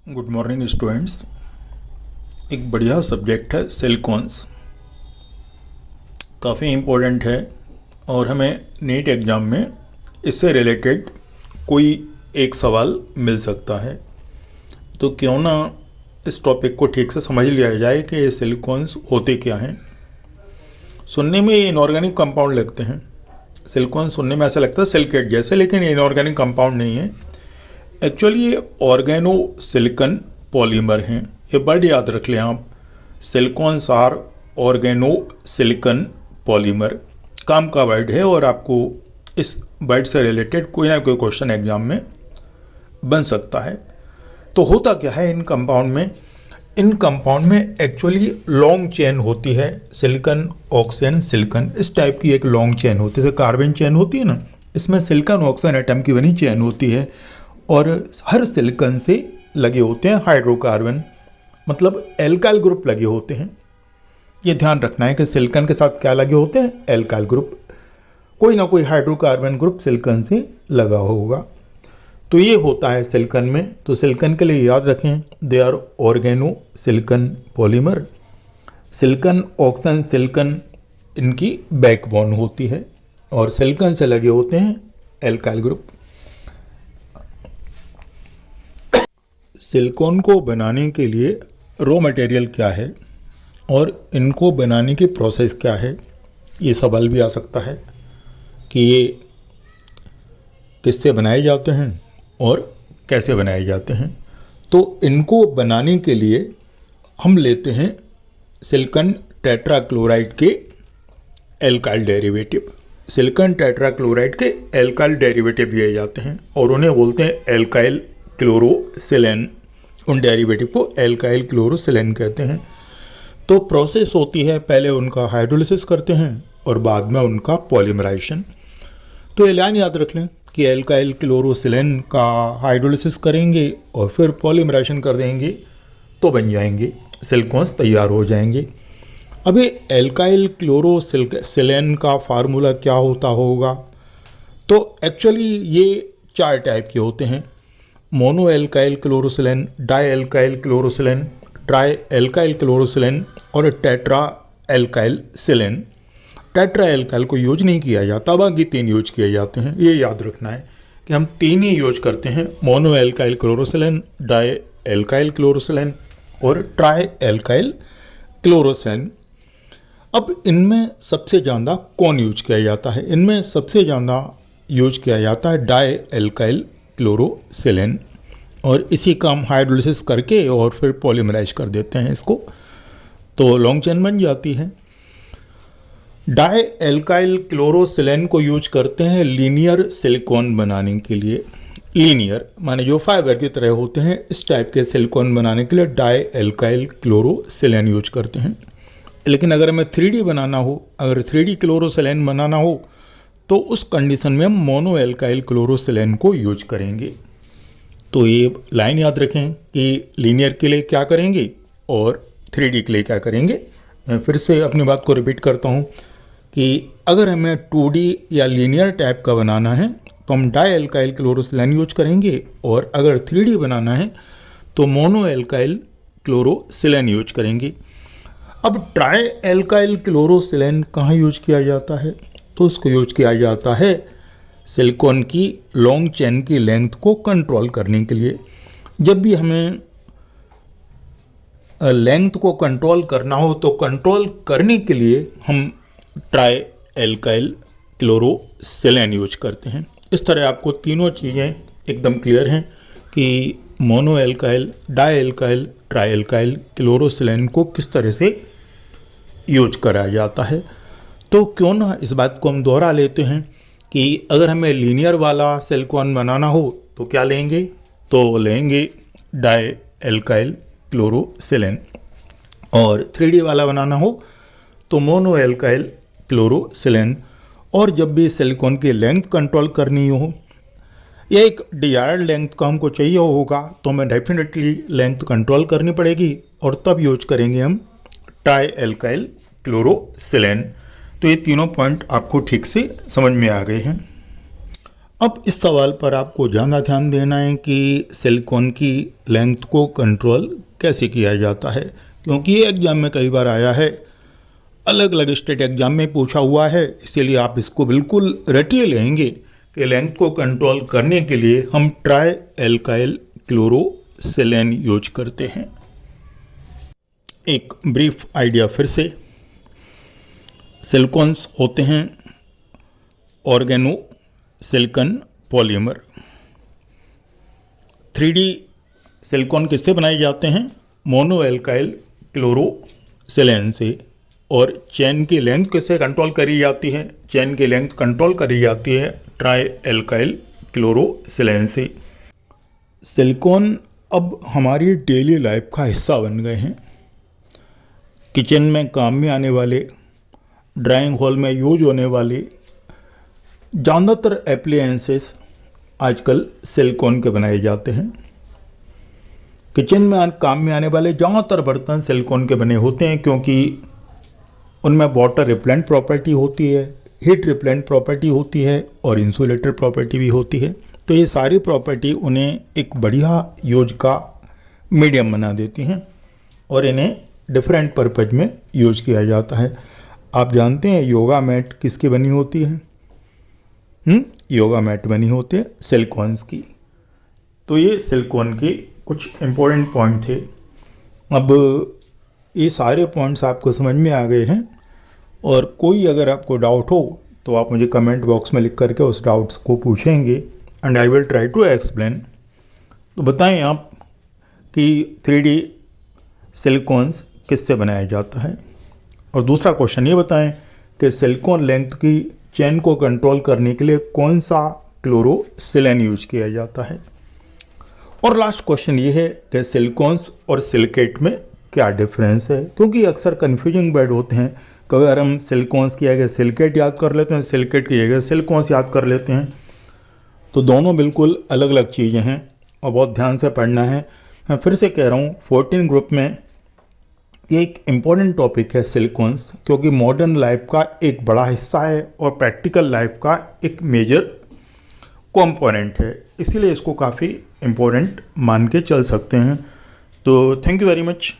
Good morning students. एक बढ़िया subject है सिलिकॉन्स, काफ़ी इम्पोर्टेंट है और हमें नीट एग्ज़ाम में इससे रिलेटेड कोई एक सवाल मिल सकता है। तो क्यों ना इस टॉपिक को ठीक से समझ लिया जाए कि ये सिलिकॉन्स होते क्या हैं। सुनने में ये इनऑर्गेनिक कंपाउंड लगते हैं। सिलिकॉन सुनने में ऐसा लगता है सिलिकेट जैसे, लेकिन ये इनऑर्गेनिक कंपाउंड नहीं है। एक्चुअली ये ऑर्गेनो सिलिकन पॉलीमर हैं। ये वर्ड याद रख लें आप, silicones are organo silicon polymer काम का वर्ड है और आपको इस वर्ड से रिलेटेड कोई ना कोई क्वेश्चन एग्जाम में बन सकता है। तो होता क्या है इन कंपाउंड में? इन कंपाउंड में एक्चुअली लॉन्ग चेन होती है, सिलिकन ऑक्सीजन सिलिकन, इस टाइप की एक लॉन्ग चेन होती है। कार्बन चेन होती है ना, इसमें सिलिकन ऑक्सीजन एटम की बनी चेन होती है और हर सिलिकन से लगे होते हैं हाइड्रोकार्बन, मतलब एल्काइल ग्रुप लगे होते हैं। ये ध्यान रखना है कि सिलिकन के साथ क्या लगे होते हैं, एल्काइल ग्रुप, कोई ना कोई हाइड्रोकार्बन ग्रुप सिलिकन से लगा होगा। तो ये होता है सिलिकन में। तो सिलिकन के लिए याद रखें, they are organo silicon polymer. Silicon oxygen silicon इनकी बैकबोन होती है और सिलिकन से लगे होते हैं एल्काइल ग्रुप। सिलिकॉन को बनाने के लिए रॉ मटेरियल क्या है और इनको बनाने की प्रोसेस क्या है, ये सवाल भी आ सकता है कि ये किससे बनाए जाते हैं और कैसे बनाए जाते हैं। तो इनको बनाने के लिए हम लेते हैं सिलिकॉन टेट्राक्लोराइड के एल्काइल डेरिवेटिव। सिलिकॉन टेट्राक्लोराइड के एल्काइल डेरिवेटिव लिए जाते हैं और उन्हें बोलते हैं एल्काइल क्लोरोसिलेन। उन डेरिवेटिव को एल्काइल क्लोरोसिलेन कहते हैं। तो प्रोसेस होती है, पहले उनका हाइड्रोलिसिस करते हैं और बाद में उनका पॉलीमराइजेशन। तो ये लाइन याद रख लें कि एल्काइल क्लोरोसिलेन का हाइड्रोलिसिस करेंगे और फिर पॉलीमराइजेशन कर देंगे तो बन जाएंगे सिलिकॉन्स, तैयार हो जाएंगे। अभी एल्काइल क्लोरोसिलेन का फार्मूला क्या होता होगा? तो एक्चुअली ये 4 टाइप के होते हैं, mono alkyl chlorosilane, di alkyl chlorosilane, tri alkyl chlorosilane और tetra alkyl silane. Tetra alkyl को यूज नहीं किया जाता, बाकी 3 यूज किए जाते हैं। ये याद रखना है कि हम 3 ही यूज करते हैं, mono alkyl chlorosilane, di alkyl chlorosilane और ट्राई एल्काइल क्लोरोसिलेन। अब इनमें सबसे ज़्यादा कौन यूज किया जाता है? इनमें सबसे ज़्यादा यूज किया जाता है डाई एल्काइल क्लोरोसिलेन और इसी का हम हाइड्रोलिसिस करके और फिर पॉलीमराइज कर देते हैं इसको, तो लॉन्ग चेन बन जाती है। डाई एल्काइल क्लोरोसिलेन को यूज करते हैं लीनियर सिलिकॉन बनाने के लिए। लीनियर माने जो फाइबर की तरह होते हैं, इस टाइप के सिलिकॉन बनाने के लिए डाई एल्काइल क्लोरोसिलेन यूज करते हैं। लेकिन अगर हमें 3D बनाना हो, अगर 3D क्लोरोसिलेन बनाना हो तो उस कंडीशन में हम मोनो एल्काइल क्लोरोसिलेन को यूज करेंगे। तो ये लाइन याद रखें कि लीनियर के लिए क्या करेंगे और 3D के लिए क्या करेंगे। मैं फिर से अपनी बात को रिपीट करता हूँ कि अगर हमें 2D या लीनियर टाइप का बनाना है तो हम डाई एल्काइल क्लोरोसिलेन यूज करेंगे और अगर 3D बनाना है तो मोनो एल्काइल क्लोरोसिलेन यूज करेंगे। अब ट्राई एल्काइल क्लोरोसिलेन कहाँ यूज किया जाता है? तो उसको यूज किया जाता है सिलिकॉन की लॉन्ग चेन की लेंथ को कंट्रोल करने के लिए। जब भी हमें लेंथ को कंट्रोल करना हो तो कंट्रोल करने के लिए हम ट्राई एल्काइल क्लोरोसिलेन यूज करते हैं। इस तरह आपको तीनों चीज़ें एकदम क्लियर हैं कि mono alkyl, di alkyl, tri alkyl chlorosilane को किस तरह से यूज करा जाता है। तो क्यों ना इस बात को हम दोहरा लेते हैं कि अगर हमें लीनियर वाला सिलिकॉन बनाना हो तो क्या लेंगे? तो लेंगे डाई एल्काइल क्लोरोसिलेन और 3D वाला बनाना हो तो मोनो एल्काइल क्लोरोसिलेन। और जब भी सिलिकॉन की लेंथ कंट्रोल करनी हो या एक डिजायर्ड लेंथ का हमको चाहिए होगा तो हमें डेफिनेटली लेंथ कंट्रोल करनी पड़ेगी और तब यूज करेंगे हम ट्राई एल्काइल क्लोरोसिलेन। तो ये तीनों पॉइंट आपको ठीक से समझ में आ गए हैं। अब इस सवाल पर आपको ज़्यादा ध्यान देना है कि सिलिकॉन की लेंथ को कंट्रोल कैसे किया जाता है, क्योंकि ये एग्ज़ाम में कई बार आया है, अलग अलग स्टेट एग्ज़ाम में पूछा हुआ है, इसीलिए आप इसको बिल्कुल रटिए लेंगे कि लेंथ को कंट्रोल करने के लिए हम ट्राई एल्काइल क्लोरोसिलेन यूज करते हैं। एक ब्रीफ आइडिया फिर से, सिलिकॉन्स होते हैं organo silicon polymer. 3D silicon किससे बनाए जाते हैं? मोनो एल्काइल क्लोरोसिलेन से। और चेन की लेंथ किससे कंट्रोल करी जाती है? चेन की लेंथ कंट्रोल करी जाती है ट्राई एल्काइल क्लोरोसिलेन से। सिलिकॉन अब हमारी डेली लाइफ का हिस्सा बन गए हैं। किचन में काम में आने वाले, ड्राइंग हॉल में यूज होने वाले ज़्यादातर एप्लायंसेस आजकल सिलिकॉन के बनाए जाते हैं। किचन में काम में आने वाले ज़्यादातर बर्तन सिलिकॉन के बने होते हैं, क्योंकि उनमें वाटर रिपेलेंट प्रॉपर्टी होती है, हीट रिपेलेंट प्रॉपर्टी होती है और इंसुलेटर प्रॉपर्टी भी होती है। तो ये सारी प्रॉपर्टी उन्हें एक बढ़िया यूज का मीडियम बना देती हैं और इन्हें डिफरेंट पर्पज में यूज किया जाता है। आप जानते हैं योगा मैट किसकी बनी होती है? योगा मैट बनी होती है सिलिकॉन्स की। तो ये सिलिकॉन के कुछ इम्पोर्टेंट पॉइंट थे। अब ये सारे पॉइंट्स आपको समझ में आ गए हैं, और कोई अगर आपको डाउट हो तो आप मुझे कमेंट बॉक्स में लिख करके उस डाउट्स को पूछेंगे and I will try to explain. तो बताएं आप कि 3D सिलिकॉन्स किससे बनाया जाता है। और दूसरा क्वेश्चन ये बताएं कि सिलिकॉन लेंथ की चेन को कंट्रोल करने के लिए कौन सा क्लोरोसिलेन यूज किया जाता है। और लास्ट क्वेश्चन ये है कि सिलिकॉन्स और सिलिकेट में क्या डिफरेंस है, क्योंकि अक्सर कन्फ्यूजिंग वर्ड होते हैं। कभी अगर हम सिलिकॉन्स की जगह सिलिकेट याद कर लेते हैं, सिलिकेट की जगह सिलिकॉन्स याद कर लेते हैं, तो दोनों बिल्कुल अलग अलग चीज़ें हैं और बहुत ध्यान से पढ़ना है। मैं फिर से कह रहा हूँ 14 ग्रुप में ये एक इम्पॉर्टेंट टॉपिक है सिलिकॉन्स, क्योंकि मॉडर्न लाइफ का एक बड़ा हिस्सा है और प्रैक्टिकल लाइफ का एक मेजर कंपोनेंट है, इसीलिए इसको काफ़ी इम्पोर्टेंट मान के चल सकते हैं। तो थैंक यू वेरी मच।